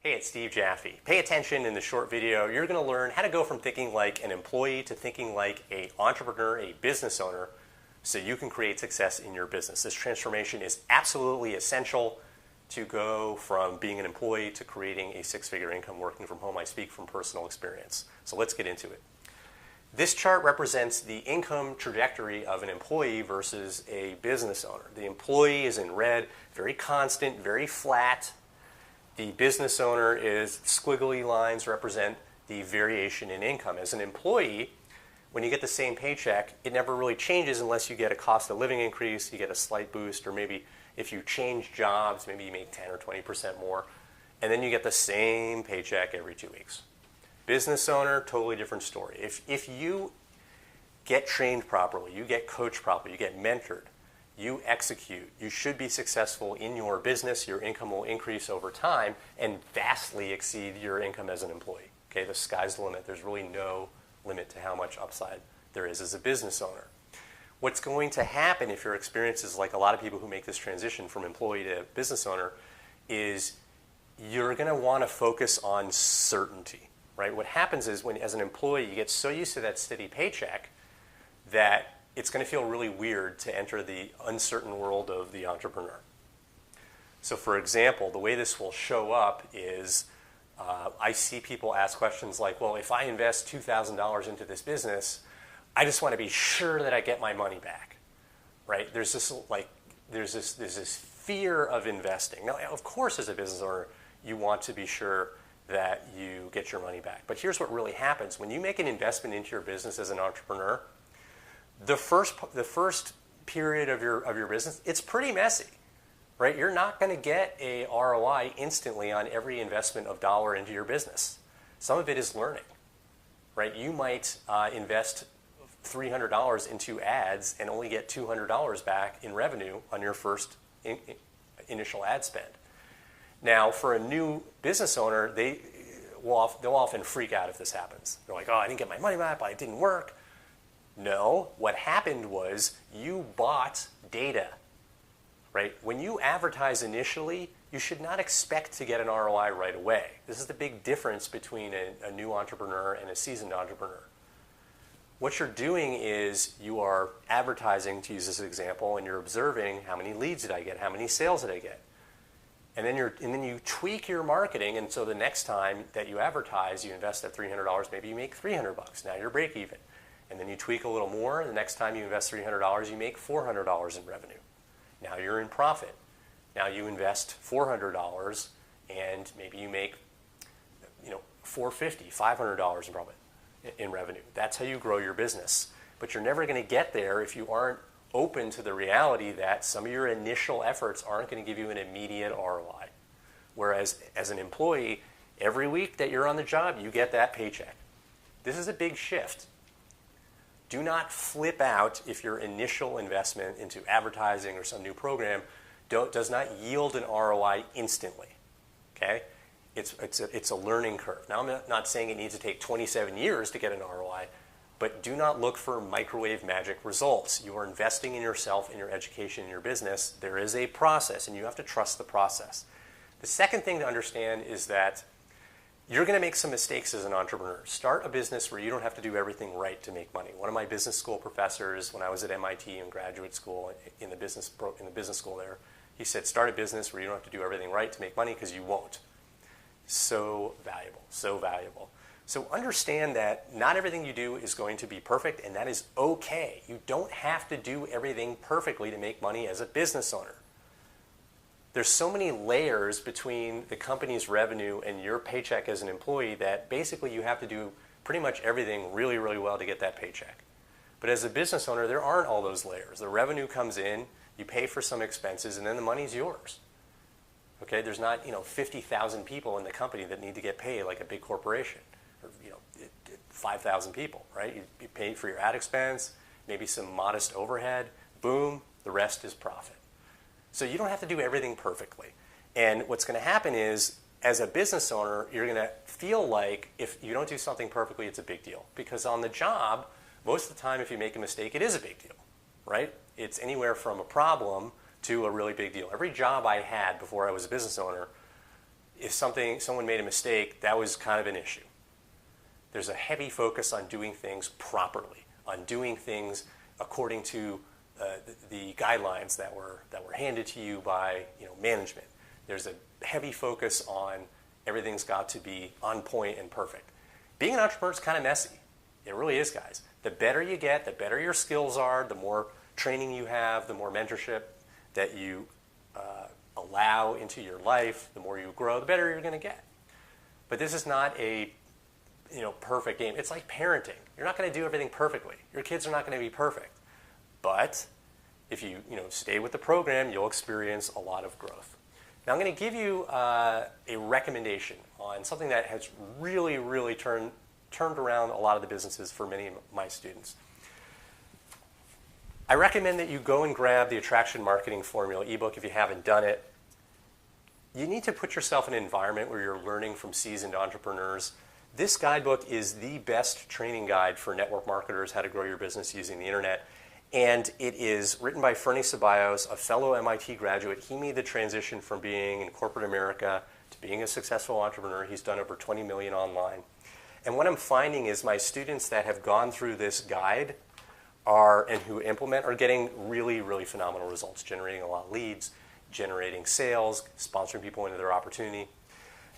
Hey, it's Steve Jaffe. Pay attention in the short video. You're going to learn how to go from thinking like an employee to thinking like an entrepreneur, a business owner, so you can create success in your business. This transformation is absolutely essential to go from being an employee to creating a six-figure income working from home. I speak from personal experience. So let's get into it. This chart represents the income trajectory of an employee versus a business owner. The employee is in red, very constant, very flat. The business owner is squiggly lines represent the variation in income. As an employee, when you get the same paycheck, it never really changes unless you get a cost of living increase, you get a slight boost, or maybe if you change jobs, maybe you make 10 or 20% more, and then you get the same paycheck every 2 weeks. Business owner, totally different story. If you get trained properly, you get coached properly, you get mentored, you execute, you should be successful in your business. Your income will increase over time and vastly exceed your income as an employee. Okay, the sky's the limit. There's really no limit to how much upside there is as a business owner. What's going to happen if your experience is like a lot of people who make this transition from employee to business owner is you're going to want to focus on certainty, right? What happens is when, as an employee, you get so used to that steady paycheck that it's going to feel really weird to enter the uncertain world of the entrepreneur. So for example, the way this will show up is I see people ask questions like, well, if I invest $2,000 into this business, I just want to be sure that I get my money back, right? There's this fear of investing. Now, of course, as a business owner, you want to be sure that you get your money back. But here's what really happens. When you make an investment into your business as an entrepreneur, the first period of your business, it's pretty messy, right? You're not going to get a ROI instantly on every investment of dollar into your business. Some of it is learning, right? You might invest $300 into ads and only get $200 back in revenue on your first initial ad spend. Now, for a new business owner, they'll often freak out if this happens. They're like, oh, I didn't get my money back, but it didn't work. No, what happened was you bought data, right? When you advertise initially, you should not expect to get an ROI right away. This is the big difference between a new entrepreneur and a seasoned entrepreneur. What you're doing is you are advertising, to use this example, and you're observing how many leads did I get, how many sales did I get. And then you tweak your marketing, and so the next time that you advertise, you invest at $300, maybe you make $300. Now you're break even. And then you tweak a little more, and the next time you invest $300, you make $400 in revenue. Now you're in profit. Now you invest $400, and maybe you make $450, $500 in profit in revenue. That's how you grow your business. But you're never going to get there if you aren't open to the reality that some of your initial efforts aren't going to give you an immediate ROI. Whereas as an employee, every week that you're on the job, you get that paycheck. This is a big shift. Do not flip out if your initial investment into advertising or some new program does not yield an ROI instantly. Okay? It's a learning curve. Now, I'm not saying it needs to take 27 years to get an ROI, but do not look for microwave magic results. You are investing in yourself, in your education, in your business. There is a process, and you have to trust the process. The second thing to understand is that you're going to make some mistakes as an entrepreneur. Start a business where you don't have to do everything right to make money. One of my business school professors, when I was at MIT in graduate school, in the business school there, he said, start a business where you don't have to do everything right to make money because you won't. So valuable, so valuable. So understand that not everything you do is going to be perfect, and that is okay. You don't have to do everything perfectly to make money as a business owner. There's so many layers between the company's revenue and your paycheck as an employee that basically you have to do pretty much everything really, really well to get that paycheck. But as a business owner, there aren't all those layers. The revenue comes in, you pay for some expenses, and then the money's yours. Okay, there's not 50,000 people in the company that need to get paid like a big corporation, or 5,000 people, right? You pay for your ad expense, maybe some modest overhead, boom, the rest is profit. So you don't have to do everything perfectly. And what's going to happen is, as a business owner, you're going to feel like if you don't do something perfectly, it's a big deal. Because on the job, most of the time, if you make a mistake, it is a big deal, right? It's anywhere from a problem to a really big deal. Every job I had before I was a business owner, if someone made a mistake, that was kind of an issue. There's a heavy focus on doing things properly, on doing things according to the guidelines that were handed to you by management. There's a heavy focus on everything's got to be on point and perfect. Being an entrepreneur is kind of messy. It really is, guys. The better you get, the better your skills are, the more training you have, the more mentorship that you allow into your life, the more you grow, the better you're going to get. But this is not a perfect game. It's like parenting. You're not going to do everything perfectly. Your kids are not going to be perfect. But if you stay with the program, you'll experience a lot of growth. Now I'm going to give you a recommendation on something that has really, really turned around a lot of the businesses for many of my students. I recommend that you go and grab the Attraction Marketing Formula ebook if you haven't done it. You need to put yourself in an environment where you're learning from seasoned entrepreneurs. This guidebook is the best training guide for network marketers, how to grow your business using the internet. And it is written by Fernie Ceballos, a fellow MIT graduate. He made the transition from being in corporate America to being a successful entrepreneur. He's done over 20 million online. And what I'm finding is my students that have gone through this guide and who implement are getting really, really phenomenal results, generating a lot of leads, generating sales, sponsoring people into their opportunity.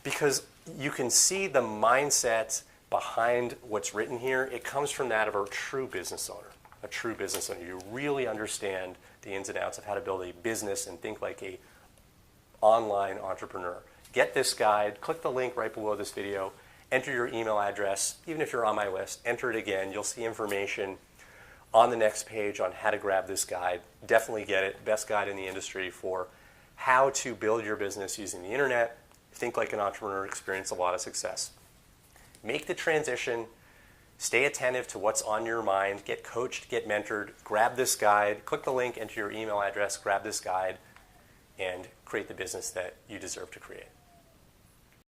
Because you can see the mindset behind what's written here. It comes from that of a true business owner. A true business owner. You really understand the ins and outs of how to build a business and think like a online entrepreneur. Get this guide, click the link right below this video, enter your email address. Even if you're on my list, enter it again. You'll see information on the next page on how to grab this guide. Definitely get it. Best guide in the industry for how to build your business using the internet. Think like an entrepreneur, experience a lot of success. Make the transition. Stay attentive to what's on your mind. Get coached, get mentored. Grab this guide. Click the link, enter your email address, grab this guide, and create the business that you deserve to create.